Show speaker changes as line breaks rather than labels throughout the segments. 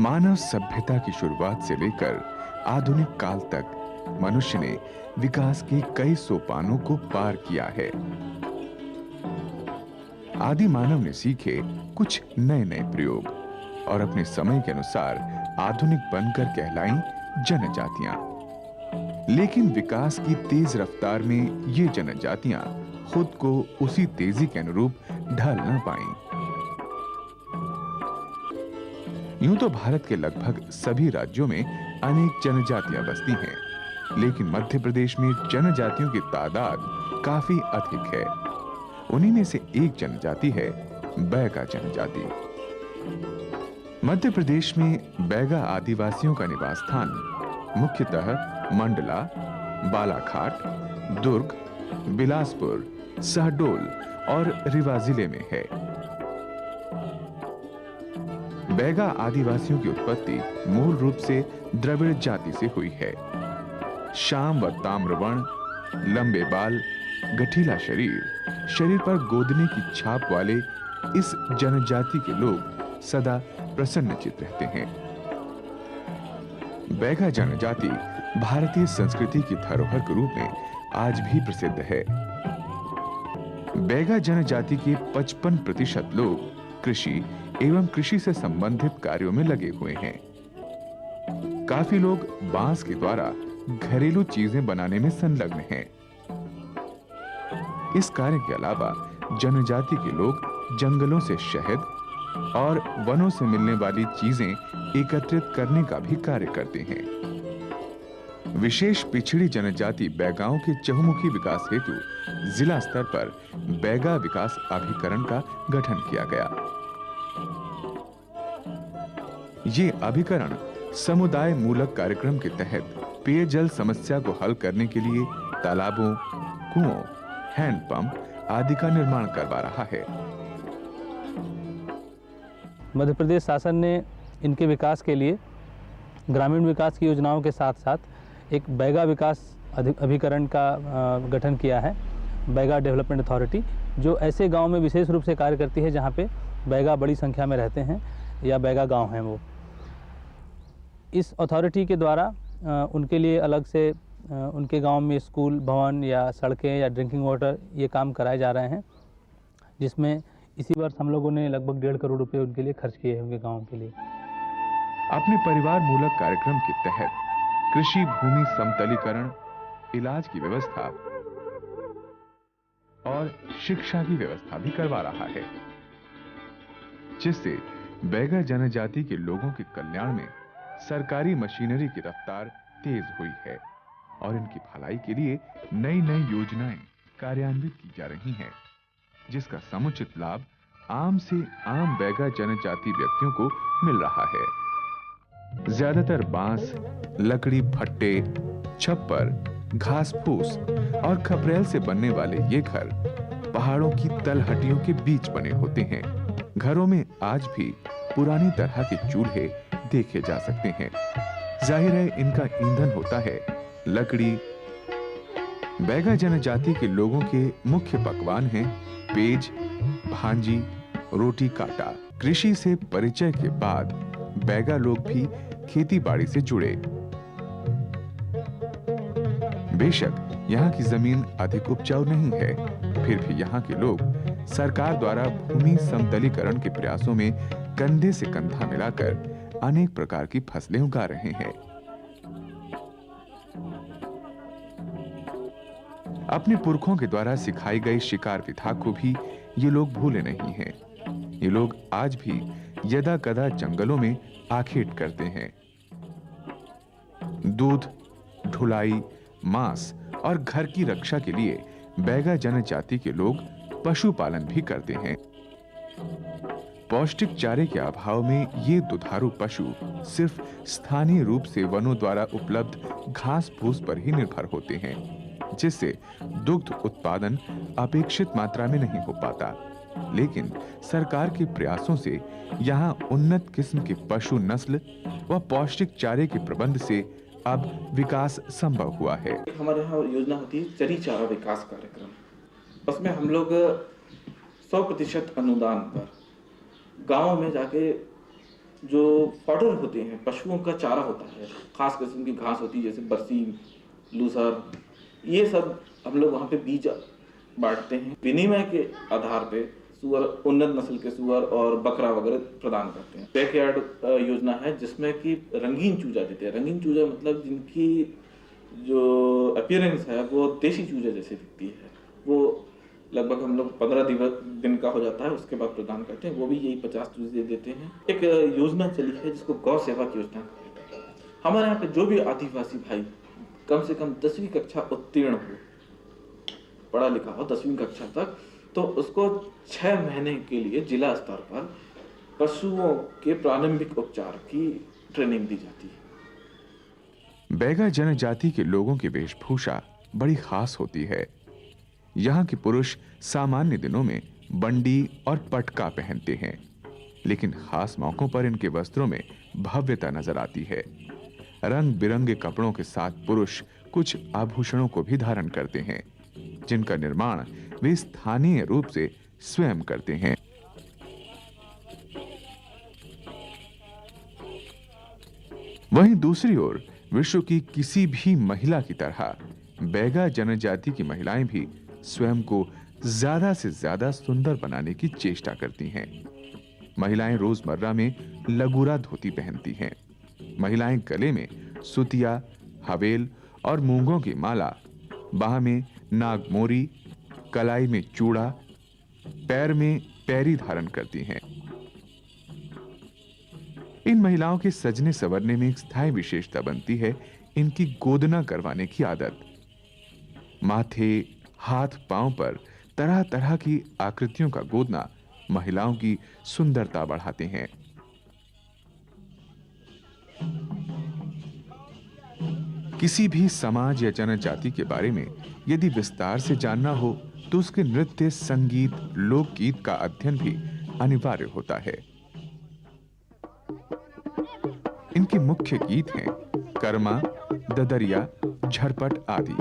मानव सभ्यता की शुरुआत से लेकर आधुनिक काल तक मनुष्य ने विकास के कई सोपानों को पार किया है। आदि मानव ने सीखे कुछ नए नए प्रयोग और अपने समय के अनुसार आधुनिक बनकर कहलाई जनजातियां। लेकिन विकास की तेज रफ्तार में ये जनजातियां खुद को उसी तेजी के अनुरूप ढल न पाईं। यूं तो भारत के लगभग सभी राज्यों में अनेक जनजातियां बसती हैं, लेकिन मध्य प्रदेश में जनजातियों की तादाद काफी अधिक है। उन्हीं में से एक जनजाति है बैगा जनजाति। मध्य प्रदेश में बैगा आदिवासियों का निवास स्थान मुख्यतः मंडला, बालाघाट, दुर्ग, बिलासपुर, शहडोल और रीवा जिले में है। बैगा आदिवासियों की उत्पत्ति मूल रूप से द्रविड़ जाति से हुई है। श्याम व ताम्रवर्ण, लंबे बाल, गठीला शरीर पर गोदने की छाप वाले इस जनजाति के लोग सदा प्रसन्नचित्त रहते हैं। बैगा जनजाति भारतीय संस्कृति की धरोहर के रूप में आज भी प्रसिद्ध है। बैगा जनजाति के 55% लोग कृषि एवं कृषि से संबंधित कार्यों में लगे हुए हैं। काफी लोग बांस के द्वारा घरेलू चीजें बनाने में संलग्न हैं। इस कार्य के अलावा जनजाति के लोग जंगलों से शहद और वनों से मिलने वाली चीजें एकत्रित करने का भी कार्य करते हैं। विशेष पिछड़ी जनजाति बैगाओं के चहुमुखी विकास हेतु जिला स्तर पर बैगा विकास अभिकरण का गठन किया गया। ये अभिकरण समुदाय मूलक कार्यक्रम के तहत पेयजल समस्या को हल करने के लिए तालाबों, कुओं, हैंडपंप आदि का निर्माण करवा रहा है।
मध्य प्रदेश शासन ने इनके विकास के लिए ग्रामीण विकास की योजनाओं के साथ साथ एक बैगा विकास अभिकरण का गठन किया है, बैगा डेवलपमेंट अथॉरिटी, जो ऐसे गांव में विशेष रूप से कार्य करती है जहां पे बैगा बड़ी संख्या में रहते हैं या बैगा गांव हैं वो। इस अथॉरिटी के द्वारा उनके लिए अलग से उनके गांव में स्कूल, भवन या सड़कें या ड्रिंकिंग वाटर ये काम कराए जा रहे हैं, जिसमें इसी वर्ष हम लोगों ने लगभग 1.5 करोड़ रुपए उनके लिए खर्च किए हैं, उनके गांव के लिए।
अपने परिवार मूलक कार्यक्रम के तहत कृषि भूमि समतलीकरण, इलाज की व्यवस्था और शिक्षा की व्यवस्था भी करवा रहा है, जिससे बैगा जनजाति के लोगों के कल्याण में सरकारी मशीनरी की रफ्तार तेज हुई है और इनकी भलाई के लिए नई नई योजनाएं कार्यान्वित की जा रही हैं, जिसका समुचित लाभ आम से आम बैगा जनजाति व्यक्तियों को मिल रहा है। ज्यादातर बांस, लकड़ी भट्टे, छप्पर, घास फूस और खपरेल से बनने वाले ये घर पहाड़ों की तलहटियों के बीच बने होते हैं। घरों में आज भी पुरानी तरह के चूल्हे देखे जा सकते हैं। जाहिर है इनका ईंधन होता है लकड़ी। बैगा जनजाति के लोगों के मुख्य पकवान हैं पेज, भांजी, रोटी काटा। कृषि से परिचय के बाद बैगा लोग भी खेती बाड़ी से जुड़े। बेशक यहाँ की जमीन अधिक उपजाऊ नहीं है, फिर भी यहाँ के लोग सरकार द्वारा भूमि समतलीकरण के प्रयासों में कंधे से कंधा मिलाकर अनेक प्रकार की फसलें उगा रहे हैं। अपने पुरखों के द्वारा सिखाई गई शिकार विधा को भी ये लोग भूले नहीं हैं। ये लोग आज भी यदा कदा जंगलों में आखेट करते हैं। दूध, ढुलाई, मांस और घर की रक्षा के लिए बैगा जनजाति के लोग पशुपालन भी करते हैं। पौष्टिक चारे के अभाव में ये दुधारू पशु सिर्फ स्थानीय रूप से वनों द्वारा उपलब्ध घास फूस पर ही निर्भर होते हैं, जिससे दुग्ध उत्पादन अपेक्षित मात्रा में नहीं हो पाता। लेकिन सरकार के प्रयासों से यहाँ उन्नत किस्म के पशु नस्ल व पौष्टिक चारे के प्रबंध से अब विकास संभव हुआ है।
हमारे यहाँ योजना होती है चरी चारा विकास कार्यक्रम। उसमें हम लोग 100% अनुदान पर गांव में जाके जो फॉडर होते हैं, पशुओं का चारा होता है, खास किस्म की घास होती है जैसे बरसीम, लूसर, ये सब हम लोग वहाँ पे बीज बांटते हैं। विनिमय के आधार पे सुअर, उन्नत नस्ल के सुअर और बकरा वगैरह प्रदान करते हैं। बैकयार्ड योजना है जिसमें कि रंगीन चूजा देते हैं। रंगीन चूजा मतलब जिनकी जो अपीयरेंस है वो देसी चूजा जैसे दिखती है, वो लगभग हम लोग 15 दिन का हो जाता है, उसके बाद प्रदान करते हैं। वो भी यही 50 चूजे देते हैं। एक योजना चली है जिसको गौ सेवा की योजना कहते हैं। हमारे यहाँ पे जो भी आदिवासी भाई कम से कम 10वीं कक्षा उत्तीर्ण हो, पढ़ा लिखा हो 10वीं कक्षा तक, तो उसको 6 महीने के लिए जिला स्तर पर पशुओं के प्रारंभिक उपचार की ट्रेनिंग दी जाती है।
बैगा जनजाति के लोगों की वेशभूषा बड़ी खास होती है। यहाँ के पुरुष सामान्य दिनों में बंडी और पटका पहनते हैं, लेकिन खास मौकों पर इनके वस्त्रों में भव्यता नजर आती है। रंग बिरंगे कपड़ों के साथ पुरुष कुछ आभूषणों को भी धारण करते हैं, जिनका निर्माण वे स्थानीय रूप से स्वयं करते हैं। वहीं दूसरी ओर विश्व की किसी भी महिला की तरह बैगा जनजाति की महिलाएं भी स्वयं को ज्यादा से ज्यादा सुंदर बनाने की चेष्टा करती हैं। महिलाएं रोजमर्रा में लगूरा धोती पहनती हैं। महिलाएं गले में सुतिया, हवेल और मूंगों की माला, बाह में नागमोरी, कलाई में चूड़ा, पैर में पैरी धारण करती हैं। इन महिलाओं के सजने संवरने में एक स्थायी विशेषता बनती है इनकी गोदना करवाने की आदत। माथे, हाथ, पांव पर तरह तरह की आकृतियों का गोदना महिलाओं की सुंदरता बढ़ाते हैं। किसी भी समाज या जनजाति के बारे में यदि विस्तार से जानना हो तो उसके नृत्य, संगीत, लोकगीत का अध्ययन भी अनिवार्य होता है। इनके मुख्य गीत हैं कर्मा, ददरिया, झरपट आदि।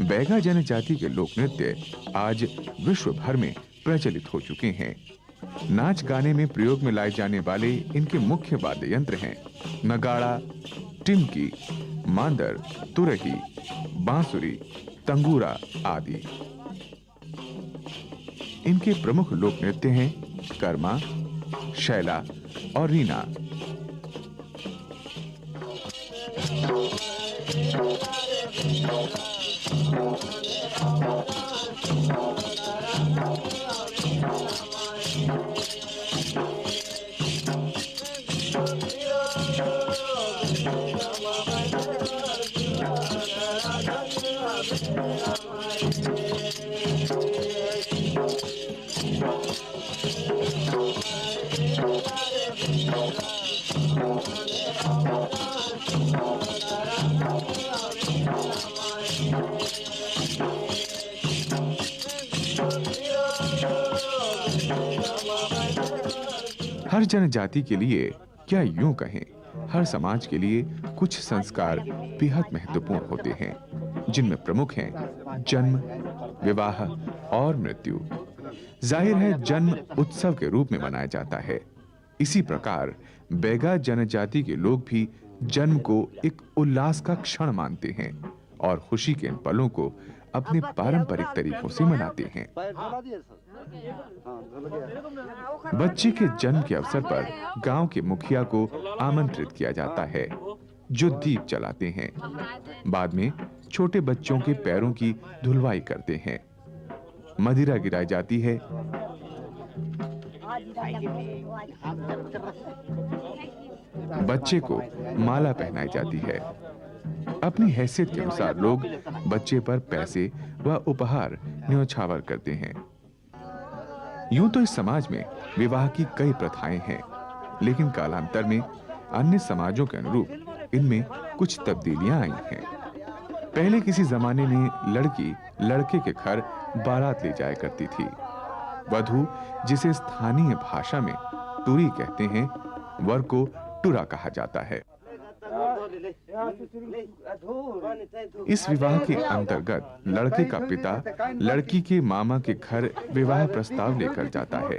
बैगा जनजाति के लोक नृत्य आज विश्व भर में प्रचलित हो चुके हैं। नाच गाने में प्रयोग में लाए जाने वाले इनके मुख्य वाद्य यंत्र हैं नगाड़ा, टिमकी, मांदर, तुरही, बांसुरी, तंगूरा आदि। इनके प्रमुख लोक नृत्य हैं कर्मा, शैला और रीना। हर जनजाति के लिए, क्या यूं कहें, हर समाज के लिए कुछ संस्कार बेहद महत्वपूर्ण होते हैं, जिनमें प्रमुख हैं जन्म, विवाह और मृत्यु। जाहिर है जन्म उत्सव के रूप में मनाया जाता है। इसी प्रकार बैगा जनजाति के लोग भी जन्म को एक उल्लास का क्षण मानते हैं और खुशी के इन पलों को अपने पारंपरिक तरीकों से मनाते हैं। बच्चे के जन्म के अवसर पर गांव के मुखिया को आमंत्रित किया जाता है। जो दीप जलाते हैं। बाद में छोटे बच्चों के पैरों की धुलवाई करते हैं। मदिरा गिराई जाती है। बच्चे को माला पहनाई जाती है। अपनी हैसियत के अनुसार लोग बच्चे पर पैसे व उपहार न्यौछावर करते हैं। यूं तो इस समाज में विवाह की कई प्रथाएं हैं, लेकिन कालांतर में अन्य समाजों के अनुरूप इनमें कुछ तब्दीलियां आई हैं। पहले किसी जमाने में लड़की लड़के के घर बारात ले जाया करती थी। वधू, जिसे स्थानीय भाषा में टुरी कहते हैं, वर को टुरा कहा जाता है। इस विवाह के अंतर्गत लड़के का पिता लड़की के मामा के घर विवाह प्रस्ताव लेकर जाता है।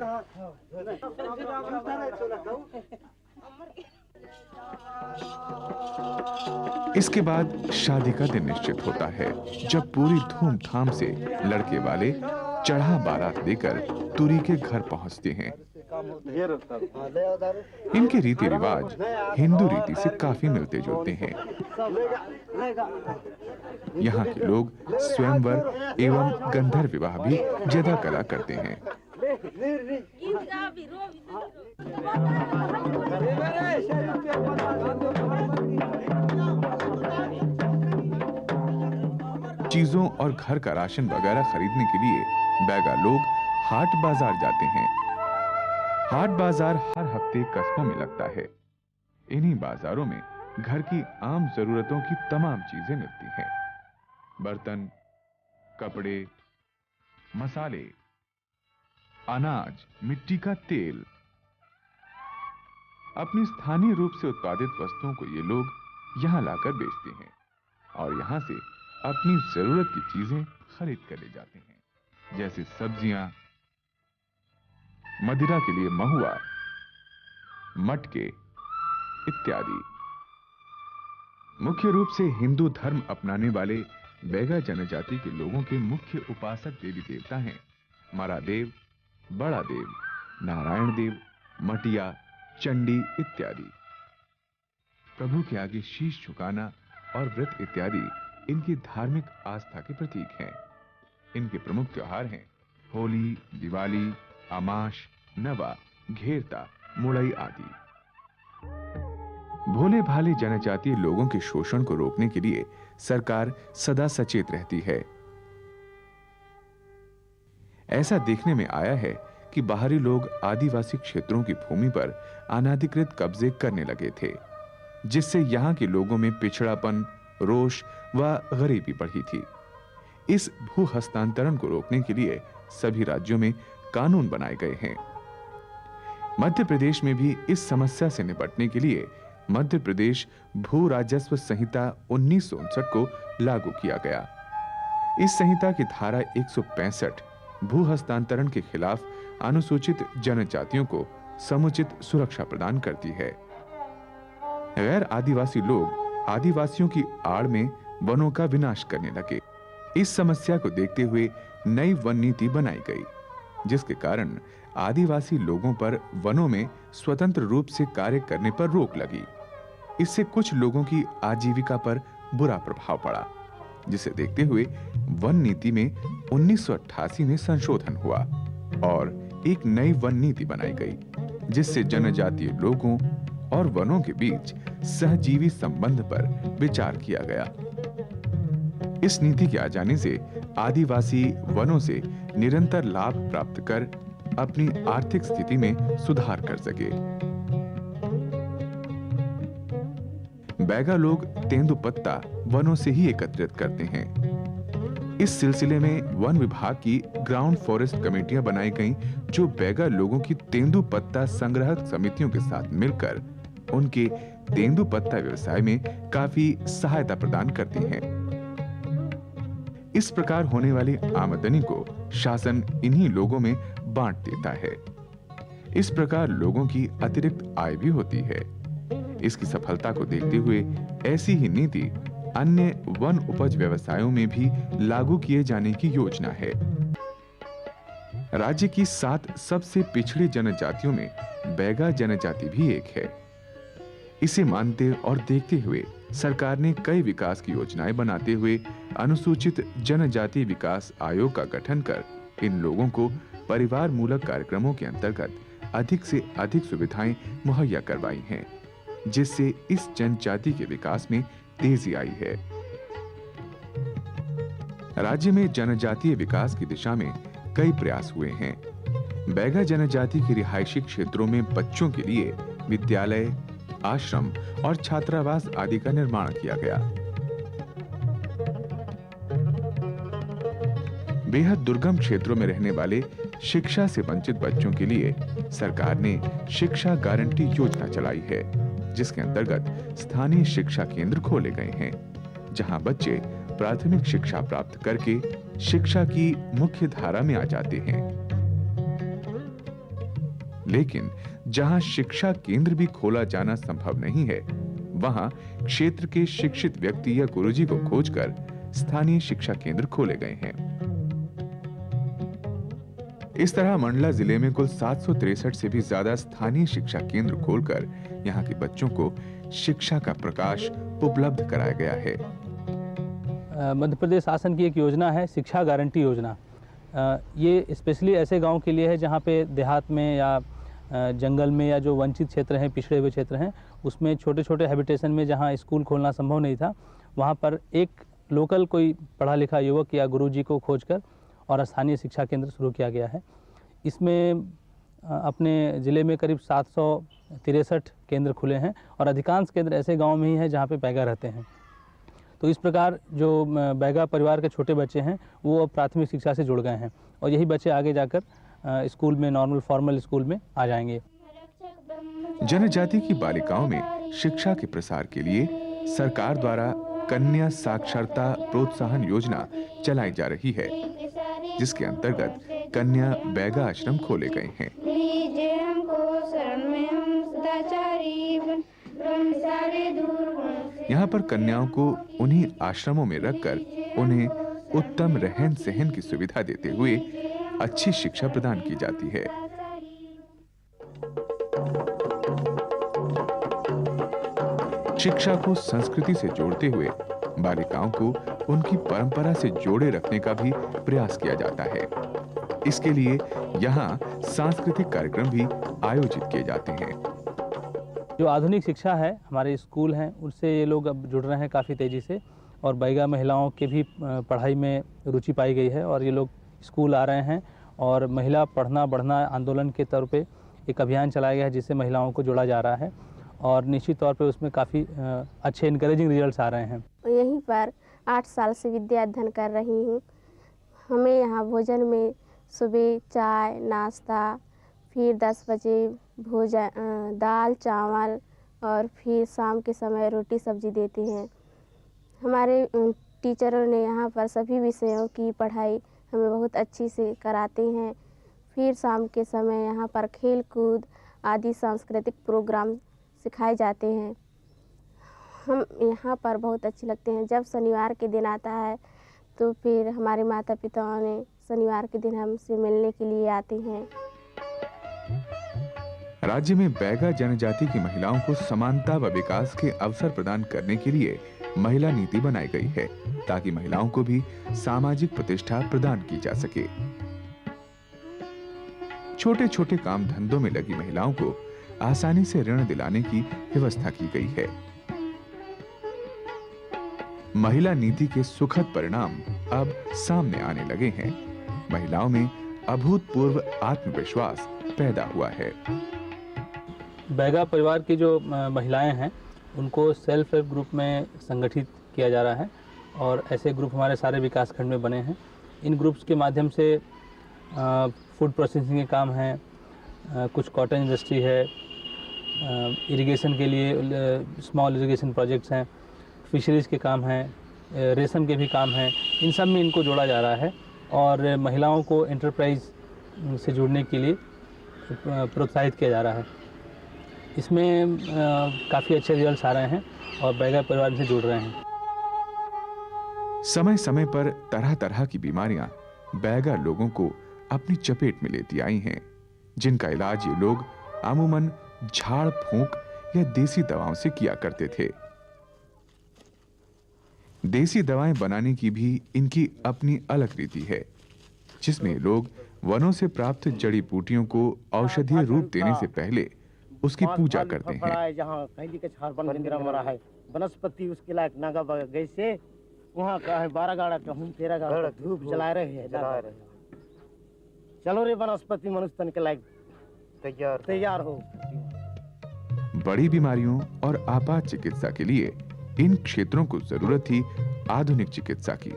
इसके बाद शादी का दिन निश्चित होता है, जब पूरी धूमधाम से लड़के वाले चढ़ा बारात लेकर तुरी के घर पहुंचते हैं। इनके रीति रिवाज हिंदू रीति से काफी मिलते जुलते हैं। यहाँ के लोग स्वयंवर एवं गंधर्व विवाह भी ज्यादा कला करते हैं। चीजों और घर का राशन वगैरह खरीदने के लिए बैगा लोग हाट बाजार जाते हैं। हाट बाजार हर हफ्ते कस्बों में लगता है। इन्हीं बाजारों में घर की आम जरूरतों की तमाम चीजें मिलती हैं। बर्तन, कपड़े, मसाले, अनाज, मिट्टी का तेल। अपनी स्थानीय रूप से उत्पादित वस्तुओं को ये लोग यहां लाकर बेचते हैं और यहां से अपनी जरूरत की चीजें खरीद कर ले जाते हैं, जैसे सब्जियां, मदिरा के लिए महुआ, मटके इत्यादि। मुख्य रूप से हिंदू धर्म अपनाने वाले बैगा जनजाति के लोगों के मुख्य उपासक देवी देवता हैं मरादेव, बड़ा देव, नारायण देव, मटिया, चंडी इत्यादि। प्रभु के आगे शीश झुकाना और व्रत इत्यादि इनकी धार्मिक आस्था के प्रतीक हैं। इनके प्रमुख त्योहार हैं होली, दिवाली, अमाश, नवा, घेरता, मुड़ई आदि। भोले भाले जनजातीय लोगों के शोषण को रोकने के लिए सरकार सदा सचेत रहती है। ऐसा देखने में आया है कि बाहरी लोग आदिवासी क्षेत्रों की भूमि पर अनाधिकृत कब्जे करने लगे थे, जिससे यहां के लोगों में पिछड़ापन, रोष व गरीबी बढ़ी थी। इस भू हस्तांतरण को रोकने के लिए सभी राज्यों में कानून बनाए गए हैं। मध्य प्रदेश में भी इस समस्या से निपटने के लिए मध्य प्रदेश भू राजस्व संहिता 1959 को लागू किया गया। इस संहिता की धारा 165 भू हस्तांतरण के खिलाफ अनुसूचित जनजातियों को समुचित सुरक्षा प्रदान करती है। गैर आदिवासी लोग आदिवासियों की आड़ में वनों का विनाश करने लगे। इस समस्या को देखते हुए नई वन नीति बनाई गई, जिसके कारण आदिवासी लोगों पर वनों में स्वतंत्र रूप से कार्य करने पर रोक लगी। इससे कुछ लोगों की आजीविका पर बुरा प्रभाव पड़ा, जिसे देखते हुए वन नीति में 1988 में संशोधन हुआ और एक नई वन नीति बनाई गई, जिससे जनजातीय लोगों और वनों के बीच सहजीवी संबंध पर विचार किया गया। इस नीति के आ जाने से आदिवासी वनों से निरंतर लाभ प्राप्त कर अपनी आर्थिक स्थिति में सुधार कर सके। बैगा लोग तेंदुपत्ता वनों से ही एकत्रित करते हैं। इस सिलसिले में वन विभाग की ग्राउंड फॉरेस्ट कमेटियां बनाई गईं, जो बैगा लोगों की तेंदुपत्ता संग्रहक समितियों के साथ मिलकर उनके तेंदुपत्ता व्यवसाय में काफी सहायता प्रदान करती हैं। इस प्रकार होने वाली आमदनी को शासन इन्हीं लोगों में बांट देता है। इस प्रकार लोगों की अतिरिक्त आय भी होती है। इसकी सफलता को देखते हुए ऐसी ही नीति अन्य वन उपज व्यवसायों में भी लागू किए जाने की योजना है। राज्य की 7 सबसे पिछड़ी जनजातियों में बैगा जनजाति भी एक है। इसे मानते और देखते हुए सरकार ने कई विकास की योजनाएं बनाते हुए अनुसूचित जनजाति विकास आयोग का गठन कर इन लोगों को परिवार मूलक कार्यक्रमों के अंतर्गत अधिक से अधिक सुविधाएं मुहैया करवाई हैं, जिससे इस जनजाति के विकास में तेजी आई है। राज्य में जनजातीय विकास की दिशा में कई प्रयास हुए हैं। बैगा जनजाति के रिहायशी क्षेत्रों में बच्चों के लिए विद्यालय, आश्रम और छात्रावास आदि का निर्माण किया गया। बेहद दुर्गम क्षेत्रों में रहने वाले शिक्षा से वंचित बच्चों के लिए सरकार ने शिक्षा गारंटी योजना चलाई है, जिसके अंतर्गत स्थानीय शिक्षा केंद्र खोले गए हैं, जहां बच्चे प्राथमिक शिक्षा प्राप्त करके शिक्षा की मुख्य धारा में आ जाते हैं। लेकिन जहां शिक्षा केंद्र भी खोला जाना संभव नहीं है, वहां क्षेत्र के शिक्षित व्यक्ति या गुरुजी को खोजकर स्थानीय शिक्षा केंद्र खोले गए हैं। इस तरह मंडला जिले में कुल 763 से भी ज्यादा स्थानीय शिक्षा केंद्र खोलकर यहां के बच्चों को शिक्षा का प्रकाश उपलब्ध कराया गया है।
मध्य प्रदेश शासन की एक योजना है शिक्षा गारंटी योजना। ये स्पेशली ऐसे गांव के लिए है जहां पे देहात में या जंगल में या जो वंचित क्षेत्र हैं, पिछड़े हुए क्षेत्र हैं, उसमें छोटे छोटे हैबिटेशन में जहां स्कूल खोलना संभव नहीं था, वहां पर एक लोकल कोई पढ़ा लिखा युवक या गुरुजी को खोजकर और स्थानीय शिक्षा केंद्र शुरू किया गया है। इसमें अपने ज़िले में करीब 763 केंद्र खुले हैं और अधिकांश केंद्र ऐसे गांव में ही हैं जहां पे बैगा रहते हैं। तो इस प्रकार जो बैगा परिवार के छोटे बच्चे हैं वो अब प्राथमिक शिक्षा से जुड़ गए हैं और यही बच्चे आगे जाकर स्कूल में, नॉर्मल फॉर्मल स्कूल में आ जाएंगे।
जनजाति की बालिकाओं में शिक्षा के प्रसार के लिए सरकार द्वारा कन्या साक्षरता प्रोत्साहन योजना चलाई जा रही है, जिसके अंतर्गत कन्या बैगा आश्रम खोले गए हैं। यहाँ पर कन्याओं को उन्हीं आश्रमों में रखकर उन्हें उत्तम रहन सहन की सुविधा देते हुए अच्छी शिक्षा प्रदान की जाती है। शिक्षा को संस्कृति से जोड़ते हुए बालिकाओं को उनकी परंपरा से जोड़े रखने का भी प्रयास किया जाता है। इसके लिए यहाँ सांस्कृतिक कार्यक्रम भी आयोजित किए जाते हैं।
जो आधुनिक शिक्षा है, हमारे स्कूल हैं, उससे ये लोग अब जुड़ रहे हैं काफ़ी तेज़ी से और बैगा महिलाओं के भी पढ़ाई में रुचि पाई गई है और ये लोग स्कूल आ रहे हैं और महिला पढ़ना बढ़ना आंदोलन के तौर पे एक अभियान चलाया गया है जिससे महिलाओं को जोड़ा जा रहा है और निश्चित तौर पे उसमें काफ़ी अच्छे इनकरेजिंग रिजल्ट्स आ रहे हैं।
यहीं पर 8 साल से विद्या अध्ययन कर रही हूँ। हमें यहाँ भोजन में सुबह चाय नाश्ता, फिर 10 बजे भोजन दाल चावल और फिर शाम के समय रोटी सब्जी देते हैं। हमारे टीचरों ने यहाँ पर सभी विषयों की पढ़ाई हमें बहुत अच्छी से कराते हैं। फिर शाम के समय यहाँ पर खेल कूद आदि सांस्कृतिक प्रोग्राम सिखाए जाते हैं। हम यहाँ पर बहुत अच्छे लगते हैं। जब शनिवार के दिन आता है तो फिर हमारे माता पिताओं ने शनिवार के दिन हमसे मिलने के लिए आते हैं।
राज्य में बैगा जनजाति की महिलाओं को समानता व विकास के अवसर प्रदान करने के लिए महिला नीति बनाई गई है ताकि महिलाओं को भी सामाजिक प्रतिष्ठा प्रदान की जा सके। छोटे छोटे काम धंधों में लगी महिलाओं को आसानी से ऋण दिलाने की व्यवस्था की गई है। महिला नीति के सुखद परिणाम अब सामने आने लगे हैं। महिलाओं में अभूतपूर्व आत्मविश्वास पैदा हुआ है।
बैगा परिवार की जो महिलाएं हैं उनको सेल्फ हेल्प ग्रुप में संगठित किया जा रहा है और ऐसे ग्रुप हमारे सारे विकास खंड में बने हैं। इन ग्रुप्स के माध्यम से फूड प्रोसेसिंग के काम हैं, कुछ कॉटन इंडस्ट्री है, इरिगेशन के लिए स्मॉल इरिगेशन प्रोजेक्ट्स हैं, फिशरीज़ के काम हैं, रेशम के भी काम हैं। इन सब में इनको जोड़ा जा रहा है और महिलाओं को एंटरप्राइज से जुड़ने के लिए प्रोत्साहित किया जा रहा है। इसमें काफ़ी अच्छे रिजल्ट्स आ रहे हैं और बैगा परिवार से जुड़ रहे हैं।
समय समय पर तरह तरह की बीमारियां बैगा लोगों को अपनी चपेट में लेती आई हैं, जिनका इलाज ये लोग अमूमन झाड़ फूंक या देसी दवाओं से किया करते थे। देसी दवाएं बनाने की भी इनकी अपनी अलग रीति है, जिसमें लोग वनों से प्राप्त जड़ी बूटियों को औषधीय रूप देने से पहले उसकी पूजा करते हैं।
जहाँ कैदी के छार बन मंदिर मरा है वनस्पति उसके लायक नागा गए से वहाँ का है 12 गाड़ा का हम 13 गाड़ा धूप जला रहे हैं। चलो रे वनस्पति मनुष्य तन के लायक तैयार हो।
बड़ी बीमारियों और आपात चिकित्सा के लिए इन क्षेत्रों को जरूरत थी आधुनिक चिकित्सा की।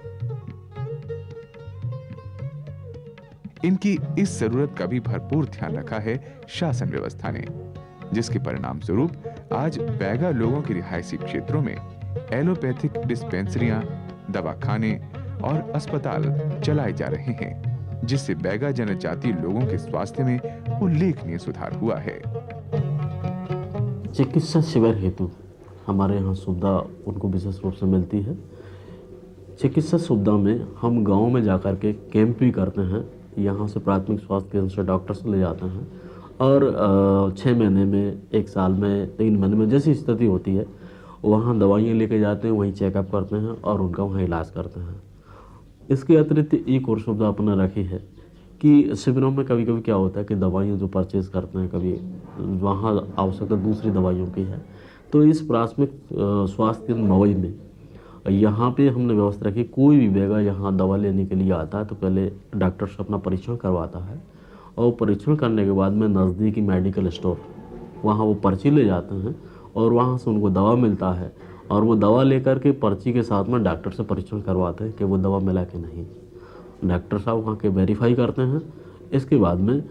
इनकी इस जरूरत का भी भरपूर ध्यान रखा है शासन व्यवस्था ने, जिसके परिणाम स्वरूप आज बैगा लोगों के रिहायशी क्षेत्रों में एलोपैथिक डिस्पेंसरियां, दवाखाने और अस्पताल चलाए जा रहे हैं, जिससे बैगा जनजातीय लोगों के स्वास्थ्य में उल्लेखनीय सुधार हुआ है।
चिकित्सा शिविर हेतु हमारे यहाँ सुविधा उनको विशेष रूप से मिलती है। चिकित्सा सुविधा में हम गांव में जाकर के कैंप भी करते हैं। यहाँ से प्राथमिक स्वास्थ्य केंद्र से डॉक्टर से ले जाते हैं और 6 महीने में, 1 साल में, 3 महीने में जैसी स्थिति होती है वहाँ दवाइयाँ लेके जाते हैं, वहीं चेकअप करते हैं और उनका वहाँ इलाज करते हैं। इसके अतिरिक्त एक और सुविधा अपने रखी है कि शिविरों में कभी कभी क्या होता है कि दवाइयाँ जो परचेज़ करते हैं, कभी वहाँ आवश्यकता दूसरी दवाइयों की है, तो इस प्राथमिक स्वास्थ्य केंद्र मवई में यहाँ पे हमने व्यवस्था रखी, कोई भी बैगा यहाँ दवा लेने के लिए आता है तो पहले डॉक्टर से अपना परीक्षण करवाता है और परीक्षण करने के बाद में नज़दीकी मेडिकल स्टोर वहाँ वो पर्ची ले जाते हैं और वहाँ से उनको दवा मिलता है और वो दवा लेकर के पर्ची के साथ में डॉक्टर से परीक्षण करवाते हैं कि वो दवा मिला कि नहीं। डॉक्टर साहब वहाँ के वेरीफाई करते हैं। इसके बाद में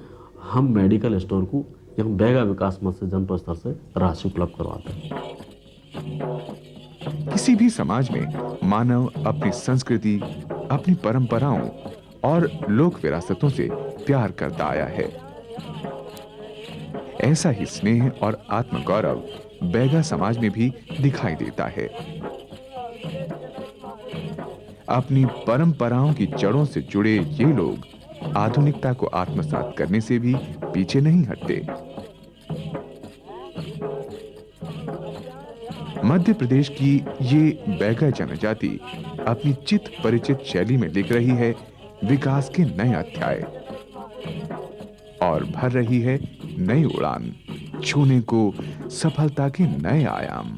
हम मेडिकल स्टोर को यहाँ बैगा विकास मंच से जनपद स्तर से राशि उपलब्ध करवाते हैं।
किसी भी समाज में मानव अपनी संस्कृति, अपनी परंपराओं और लोक विरासतों से प्यार करता आया है। ऐसा ही स्नेह और आत्मगौरव बैगा समाज में भी दिखाई देता है। अपनी परंपराओं की जड़ों से जुड़े ये लोग आधुनिकता को आत्मसात करने से भी पीछे नहीं हटते। मध्य प्रदेश की ये बैगा जनजाति अपनी चित परिचित शैली में लिख रही है विकास के नए अध्याय और भर रही है नई उड़ान, छूने को सफलता के नए आयाम।